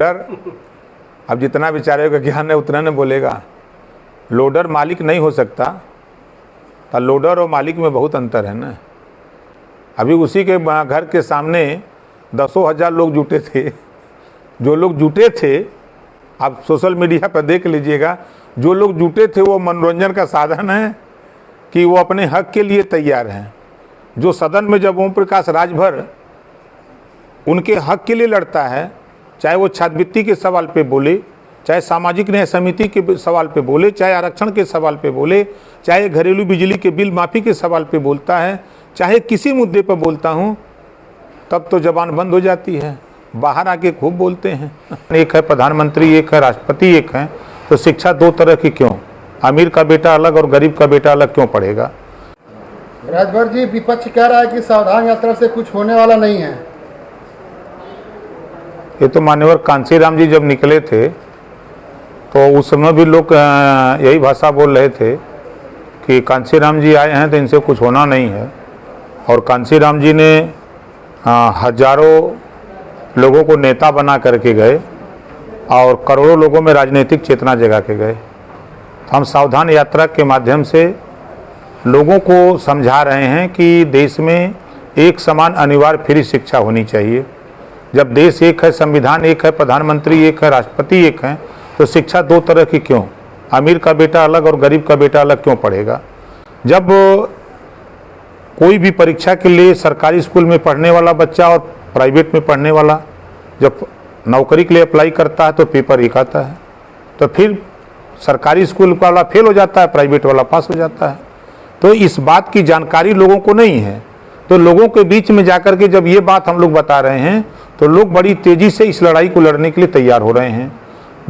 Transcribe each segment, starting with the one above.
Loader अब जितना बेचारे का ज्ञान है उतना ने बोलेगा। लोडर मालिक नहीं हो सकता, तो लोडर और मालिक में बहुत अंतर है ना। अभी उसी के घर के सामने दसों हजार लोग जुटे थे। जो लोग जुटे थे, आप सोशल मीडिया पर देख लीजिएगा, जो लोग जुटे थे वो मनोरंजन का साधन है कि वो अपने हक के लिए तैयार हैं। जो सदन में जब ओम प्रकाश राजभर उनके हक के लिए लड़ता है, चाहे वो छात्रवृत्ति के सवाल पे बोले, चाहे सामाजिक न्याय समिति के सवाल पे बोले, चाहे आरक्षण के सवाल पे बोले, चाहे घरेलू बिजली के बिल माफ़ी के सवाल पे बोलता है, चाहे किसी मुद्दे पर बोलता हूँ, तब तो जबान बंद हो जाती है। बाहर आके खूब बोलते हैं। एक है प्रधानमंत्री, एक है राष्ट्रपति, एक है, तो शिक्षा दो तरह की क्यों? अमीर का बेटा अलग और गरीब का बेटा अलग क्यों पढ़ेगा? राजभर जी, विपक्ष कह रहा है कि सावधान यात्रा से कुछ होने वाला नहीं है। ये तो मान्यवर कांशीराम जी जब निकले थे तो उस समय भी लोग यही भाषा बोल रहे थे कि कांशीराम जी आए हैं तो इनसे कुछ होना नहीं है। और कांशीराम जी ने हजारों लोगों को नेता बना करके गए और करोड़ों लोगों में राजनीतिक चेतना जगा के गए। हम सावधान यात्रा के माध्यम से लोगों को समझा रहे हैं कि देश में एक समान अनिवार्य फ्री शिक्षा होनी चाहिए। जब देश एक है, संविधान एक है, प्रधानमंत्री एक है, राष्ट्रपति एक है, तो शिक्षा दो तरह की क्यों? अमीर का बेटा अलग और गरीब का बेटा अलग क्यों पढ़ेगा? जब कोई भी परीक्षा के लिए सरकारी स्कूल में पढ़ने वाला बच्चा और प्राइवेट में पढ़ने वाला जब नौकरी के लिए अप्लाई करता है तो पेपर एक आता है, तो फिर सरकारी स्कूल वाला फेल हो जाता है, प्राइवेट वाला पास हो जाता है। तो इस बात की जानकारी लोगों को नहीं है। तो लोगों के बीच में जाकर के जब ये बात हम लोग बता रहे हैं तो लोग बड़ी तेज़ी से इस लड़ाई को लड़ने के लिए तैयार हो रहे हैं।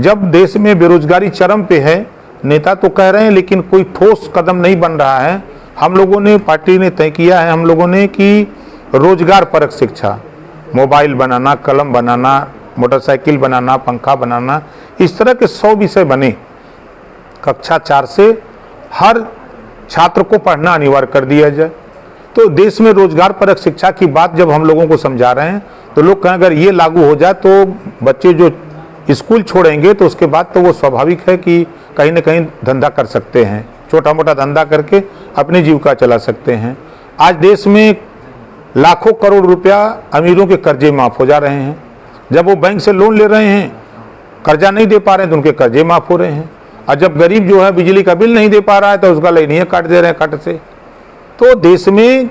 जब देश में बेरोजगारी चरम पे है, नेता तो कह रहे हैं लेकिन कोई ठोस कदम नहीं बन रहा है। हम लोगों ने, पार्टी ने तय किया है हम लोगों ने कि रोजगार परक शिक्षा, मोबाइल बनाना, कलम बनाना, मोटरसाइकिल बनाना, पंखा बनाना, इस तरह के 100 विषय बने। कक्षा 4 से हर छात्र को पढ़ना अनिवार्य कर दिया जाए। तो देश में रोजगार परक शिक्षा की बात जब हम लोगों को समझा रहे हैं तो लोग कहें अगर ये लागू हो जाए तो बच्चे जो स्कूल छोड़ेंगे तो उसके बाद तो वो स्वाभाविक है कि कहीं ना कहीं धंधा कर सकते हैं, छोटा मोटा धंधा करके अपनी जीविका चला सकते हैं। आज देश में लाखों करोड़ रुपया अमीरों के कर्जे माफ़ हो जा रहे हैं। जब वो बैंक से लोन ले रहे हैं, कर्जा नहीं दे पा रहे हैं तो उनके कर्जे माफ़ हो रहे हैं। और जब गरीब जो है बिजली का बिल नहीं दे पा रहा है तो उसका लाइनियाँ काट दे रहे हैं कट से। तो देश में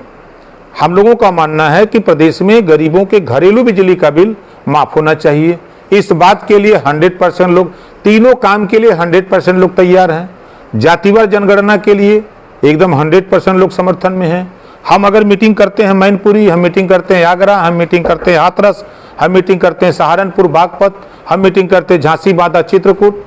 हम लोगों का मानना है कि प्रदेश में गरीबों के घरेलू बिजली का बिल माफ़ होना चाहिए। इस बात के लिए 100% लोग, तीनों काम के लिए 100% लोग तैयार हैं। जातिवार जनगणना के लिए एकदम 100% लोग समर्थन में हैं। हम अगर मीटिंग करते हैं मैनपुरी, हम मीटिंग करते हैं आगरा, हम मीटिंग करते हैं हाथरस, हम मीटिंग करते हैं सहारनपुर बागपत, हम मीटिंग करते हैं झांसी बांदा चित्रकूट,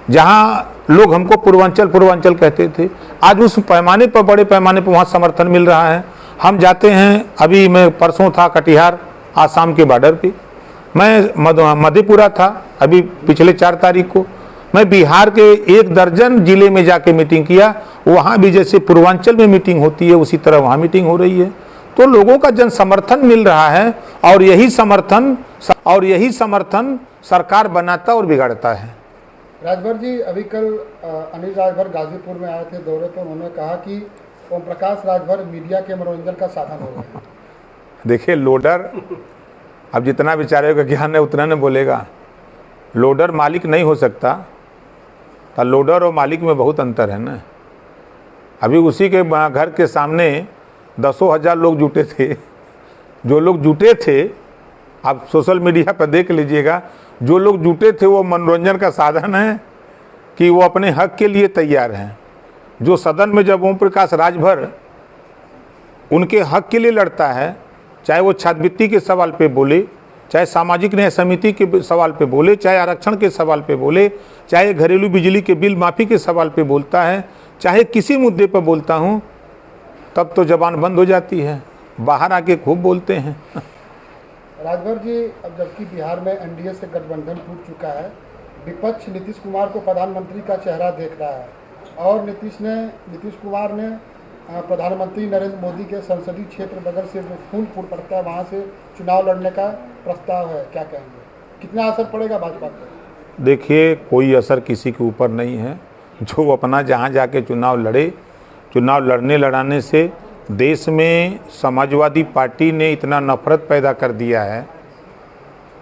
जहाँ लोग हमको पूर्वांचल कहते थे, आज उस पैमाने पर, बड़े पैमाने पर वहाँ समर्थन मिल रहा है। हम जाते हैं, अभी मैं परसों था कटिहार, आसाम के बॉर्डर पे, मैं मधेपुरा था अभी पिछले 4 तारीख को, मैं बिहार के 1 दर्जन जिले में जाके मीटिंग किया। वहाँ भी जैसे पूर्वांचल में मीटिंग होती है उसी तरह वहाँ मीटिंग हो रही है। तो लोगों का जन समर्थन मिल रहा है और यही समर्थन सरकार बनाता और बिगाड़ता है। राजभर जी, अभी कल अनिल राजभर गाजीपुर में आए थे दौरे पर, उन्होंने कहा कि ओम प्रकाश राजभर मीडिया के मनोरंजन का साधन हो गए हैं। देखिए, लोडर अब जितना बेचारे का ज्ञान है उतना ने बोलेगा। लोडर मालिक नहीं हो सकता, तो लोडर और मालिक में बहुत अंतर है ना। अभी उसी के घर के सामने दसों हजार लोग जुटे थे। जो लोग जुटे थे, आप सोशल मीडिया पर देख लीजिएगा, जो लोग जुटे थे वो मनोरंजन का साधन है कि वो अपने हक के लिए तैयार हैं। जो सदन में जब ओम प्रकाश राजभर उनके हक के लिए लड़ता है, चाहे वो छात्रवृत्ति के सवाल पे बोले, चाहे सामाजिक न्याय समिति के सवाल पे बोले, चाहे आरक्षण के सवाल पे बोले, चाहे घरेलू बिजली के बिल माफ़ी के सवाल पे बोलता है, चाहे किसी मुद्दे पर बोलता हूँ, तब तो जबान बंद हो जाती है। बाहर आके खूब बोलते हैं। राजभर जी, अब जबकि बिहार में एनडीए से गठबंधन टूट चुका है, विपक्ष नीतीश कुमार को प्रधानमंत्री का चेहरा देख रहा है और नीतीश कुमार ने प्रधानमंत्री नरेंद्र मोदी के संसदीय क्षेत्र बगल से जो फूलपुर पड़ता है वहाँ से चुनाव लड़ने का प्रस्ताव है, क्या कहेंगे? कितना असर पड़ेगा भाजपा पर? देखिए, कोई असर किसी के ऊपर नहीं है। जो अपना जहाँ जाके चुनाव लड़े, चुनाव लड़ाने से देश में समाजवादी पार्टी ने इतना नफरत पैदा कर दिया है।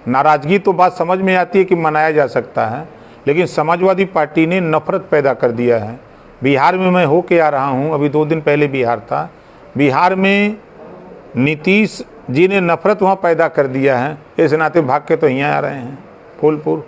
नाराज़गी तो बात समझ में आती है कि मनाया जा सकता है, लेकिन समाजवादी पार्टी ने नफरत पैदा कर दिया है। बिहार में मैं होके आ रहा हूँ, अभी 2 दिन पहले बिहार था। बिहार में नीतीश जी ने नफरत वहाँ पैदा कर दिया है। इस नाते भाग के तो यहाँ आ रहे हैं फूलपुर।